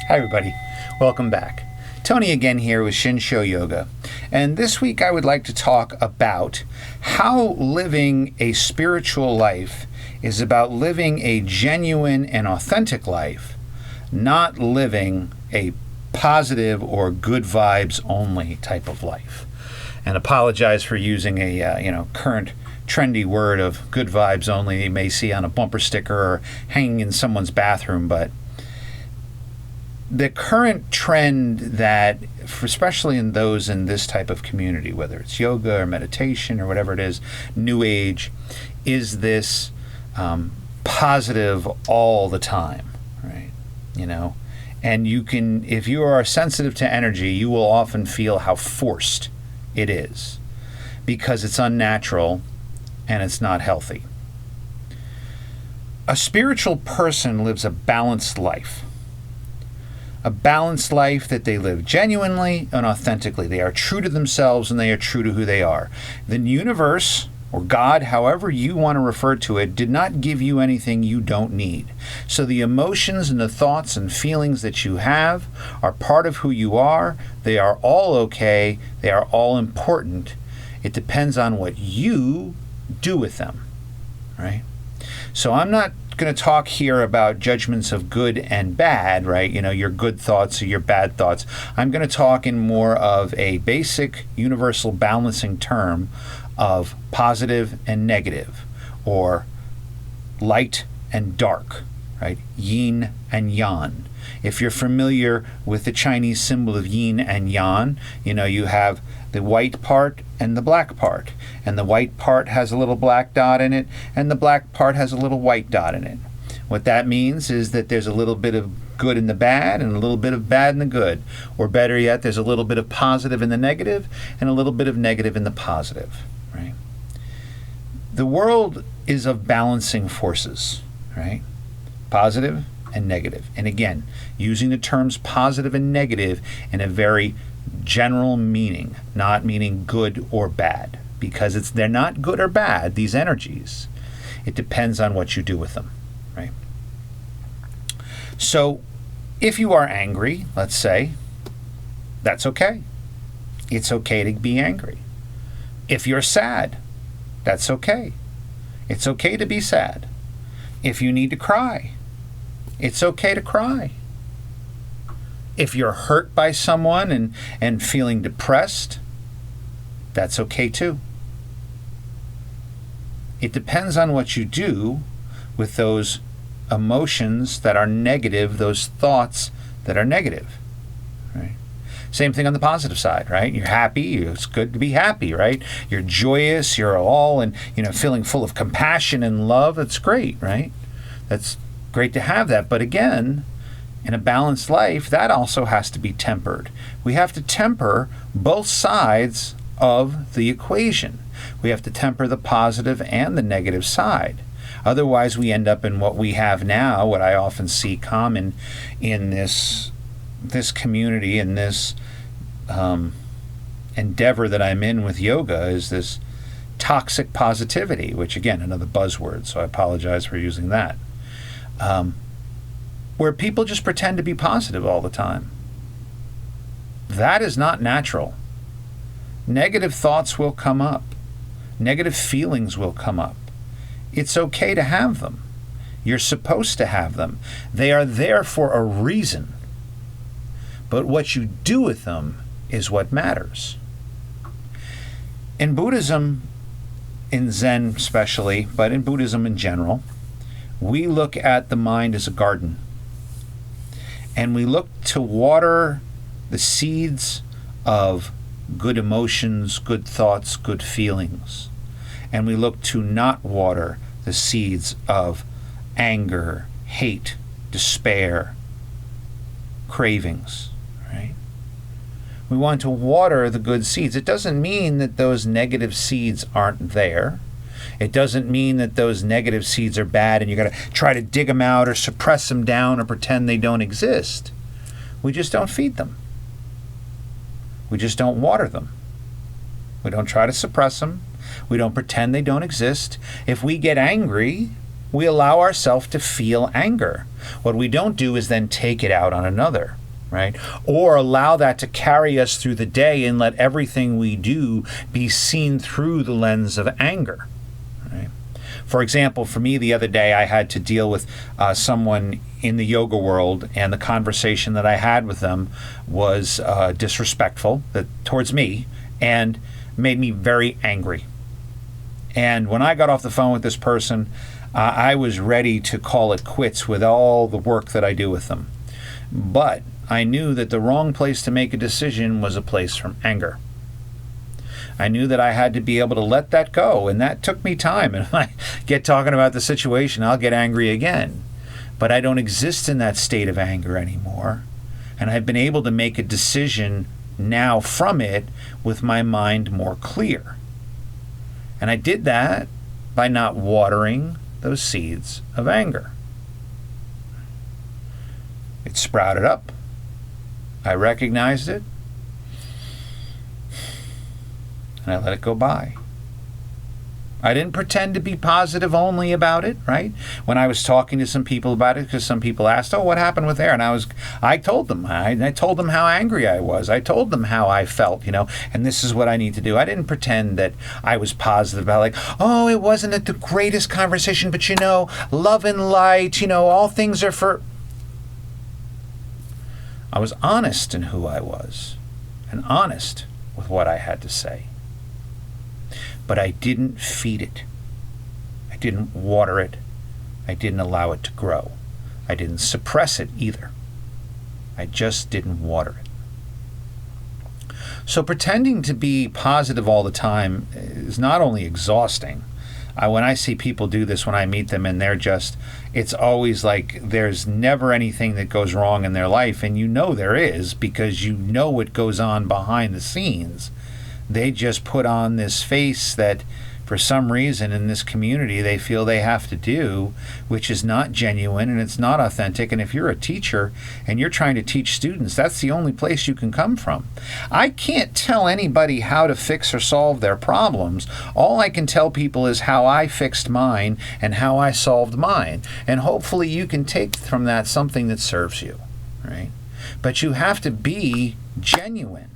Hi everybody, welcome back. Tony again here with Shinsho Yoga. And this week I would like to talk about how living a spiritual life is about living a genuine and authentic life, not living a positive or good vibes only type of life. And apologize for using a current trendy word of good vibes only you may see on a bumper sticker or hanging in someone's bathroom, but the current trend that, especially in those in this type of community, whether it's yoga or meditation or whatever it is, new age, is this positive all the time, right? And you can, if you are sensitive to energy, you will often feel how forced it is because it's unnatural and it's not healthy. A spiritual person lives a balanced life. A balanced life that they live genuinely and authentically. They are true to themselves and they are true to who they are. The universe, or God, however you want to refer to it, did not give you anything you don't need. So the emotions and the thoughts and feelings that you have are part of who you are. They are all okay. They are all important. It depends on what you do with them, right? So I'm not going to talk here about judgments of good and bad, right? Your good thoughts or your bad thoughts. I'm going to talk in more of a basic universal balancing term of positive and negative, or light and dark, right? Yin and yang. If you're familiar with the Chinese symbol of yin and yang, you have the white part and the black part. And the white part has a little black dot in it, and the black part has a little white dot in it. What that means is that there's a little bit of good in the bad and a little bit of bad in the good. Or better yet, there's a little bit of positive in the negative and a little bit of negative in the positive, right? The world is of balancing forces, right? Positive and negative. And again, using the terms positive and negative in a very general meaning, not meaning good or bad, because they're not good or bad, these energies. It depends on what you do with them, right? So if you are angry, let's say, that's okay. It's okay to be angry. If you're sad, that's okay. It's okay to be sad. If you need to cry, it's okay to cry. If you're hurt by someone and feeling depressed, that's okay too. It depends on what you do with those emotions that are negative, those thoughts that are negative, right? Same thing on the positive side, right? You're happy, it's good to be happy, right? You're joyous, you're all and feeling full of compassion and love. That's great, right? That's great to have that. But again, in a balanced life, that also has to be tempered. We have to temper both sides of the equation. We have to temper the positive and the negative side. Otherwise, we end up in what we have now, what I often see common in this community, in this endeavor that I'm in with yoga, is this toxic positivity, which again, another buzzword, so I apologize for using that. Where people just pretend to be positive all the time. That is not natural. Negative thoughts will come up. Negative feelings will come up. It's okay to have them. You're supposed to have them. They are there for a reason. But what you do with them is what matters. In Buddhism, in Zen especially, but in Buddhism in general, we look at the mind as a garden. And we look to water the seeds of good emotions, good thoughts, good feelings. And we look to not water the seeds of anger, hate, despair, cravings, right? We want to water the good seeds. It doesn't mean that those negative seeds aren't there. It doesn't mean that those negative seeds are bad and you got to try to dig them out or suppress them down or pretend they don't exist. We just don't feed them. We just don't water them. We don't try to suppress them. We don't pretend they don't exist. If we get angry, we allow ourselves to feel anger. What we don't do is then take it out on another. right? Or allow that to carry us through the day and let everything we do be seen through the lens of anger, right? For example, for me the other day, I had to deal with someone in the yoga world, and the conversation that I had with them was disrespectful towards me and made me very angry. And when I got off the phone with this person, I was ready to call it quits with all the work that I do with them. But I knew that the wrong place to make a decision was a place from anger. I knew that I had to be able to let that go, and that took me time. And if I get talking about the situation, I'll get angry again. But I don't exist in that state of anger anymore. And I've been able to make a decision now from it with my mind more clear. And I did that by not watering those seeds of anger. It sprouted up. I recognized it. And I let it go by. I didn't pretend to be positive only about it, right? When I was talking to some people about it, because some people asked, "Oh, what happened with there?" And I told them. I told them how angry I was. I told them how I felt, and this is what I need to do. I didn't pretend that I was positive about, like, "Oh, it wasn't the greatest conversation, but love and light, all things are for..." I was honest in who I was and honest with what I had to say. But I didn't feed it. I didn't water it. I didn't allow it to grow. I didn't suppress it either. I just didn't water it. So pretending to be positive all the time is not only exhausting. When I see people do this, when I meet them, and it's always like there's never anything that goes wrong in their life, and there is, because what goes on behind the scenes. They just put on this face that for some reason in this community they feel they have to do, which is not genuine and it's not authentic. And if you're a teacher and you're trying to teach students, that's the only place you can come from. I can't tell anybody how to fix or solve their problems. All I can tell people is how I fixed mine and how I solved mine. And hopefully you can take from that something that serves you, right? But you have to be genuine.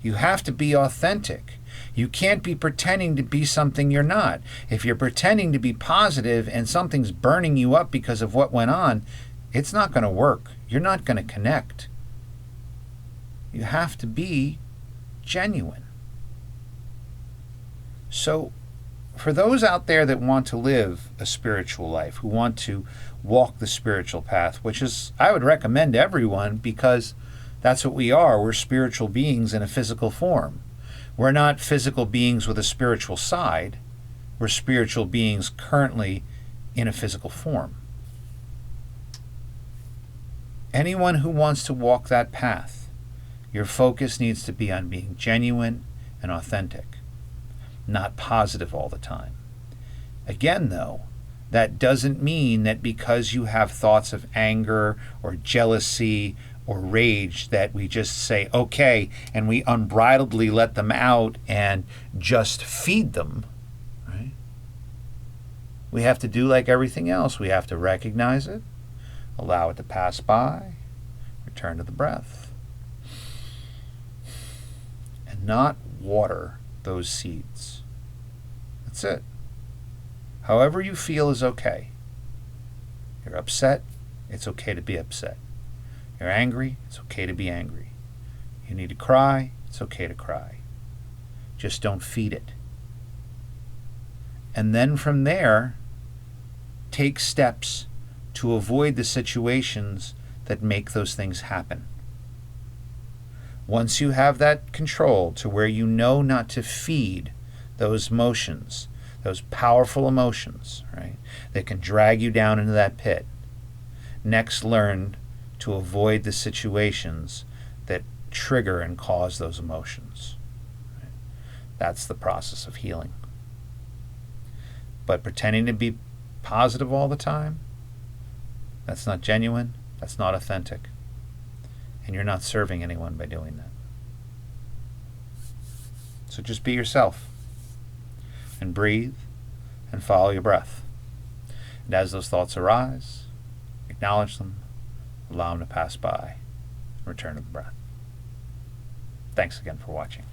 You have to be authentic. You can't be pretending to be something you're not. If you're pretending to be positive and something's burning you up because of what went on, it's not going to work. You're not going to connect. You have to be genuine. So, for those out there that want to live a spiritual life, who want to walk the spiritual path, which is, I would recommend to everyone, because that's what we are. We're spiritual beings in a physical form. We're not physical beings with a spiritual side. We're spiritual beings currently in a physical form. Anyone who wants to walk that path, your focus needs to be on being genuine and authentic, not positive all the time. Again, though, that doesn't mean that because you have thoughts of anger or jealousy or rage that we just say, okay, and we unbridledly let them out and just feed them, right? We have to do like everything else. We have to recognize it, allow it to pass by, return to the breath, and not water those seeds. That's it. However you feel is okay. You're upset, it's okay to be upset. You're angry, it's okay to be angry. You need to cry, it's okay to cry. Just don't feed it. And then from there, take steps to avoid the situations that make those things happen. Once you have that control to where you know not to feed those emotions, those powerful emotions, right, that can drag you down into that pit, next learn to avoid the situations that trigger and cause those emotions. Right? That's the process of healing. But pretending to be positive all the time, that's not genuine, that's not authentic, and you're not serving anyone by doing that. So just be yourself and breathe and follow your breath. And as those thoughts arise, acknowledge them, allow them to pass by, return of the breath. Thanks again for watching.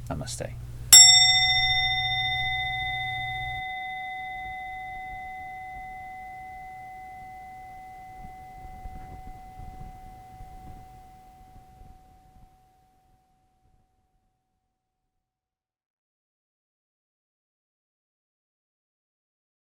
Namaste.